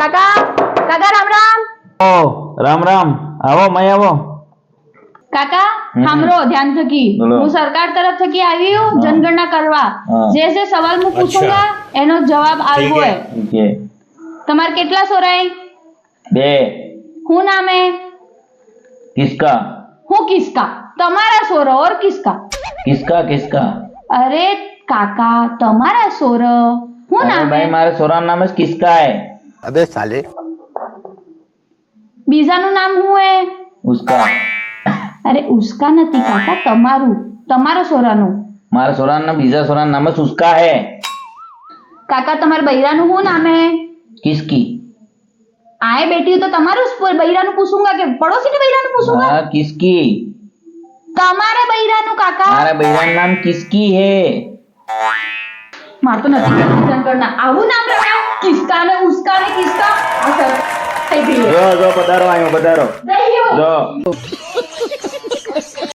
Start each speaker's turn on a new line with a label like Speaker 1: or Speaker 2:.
Speaker 1: કાકા કાકા રામ રામ.
Speaker 2: ઓ રામ રામ. આવો મય આવો.
Speaker 1: કાકા સાંભળો ધ્યાન થકી,
Speaker 2: બોલો.
Speaker 1: હું સરકાર તરફ થકી આવી હું જનગણના કરવા. જે જે સવાલ હું પૂછુંગા એનો જવાબ આલવો હે.
Speaker 2: ठीक है.
Speaker 1: તમારે કેટલા સોરાય?
Speaker 2: 2.
Speaker 1: હું નામે?
Speaker 2: किसका?
Speaker 1: હું કિસકા? તમારા સોરો ઓર કિસકા?
Speaker 2: किसका किसका?
Speaker 1: અરે કાકા તમારા સોર હું
Speaker 2: अरे
Speaker 1: નામે?
Speaker 2: भाई मारे सोरा नाम है किसका है?
Speaker 3: अबे साले
Speaker 1: બીજાનું નામ હું હે?
Speaker 2: उसका.
Speaker 1: અરે ઉસકા નથી કાકા, તમારું, તમારો સોરાનું.
Speaker 2: मारे सोरा नाम बीजा सोरा नाम है उसका है.
Speaker 1: કાકા તમારા બૈરાનું હું નામે?
Speaker 2: किसकी?
Speaker 1: આય બેટી તો તમારું બૈરાનું પૂછુંગા કે પડોશીને બૈરાનું પૂછુંગા?
Speaker 2: हाँ किसकी?
Speaker 1: તમારા બૈરાનું કાકા.
Speaker 2: हमारा बहन नाम किसकी है?
Speaker 1: માર તો નથી જનગણના આવું નામ રખાય કિસકા ને ઉસકા ને કિસકા. અસર થઈ ગઈ.
Speaker 2: जो पधारो आयो पधारो
Speaker 1: જઈ ગયો.
Speaker 2: जो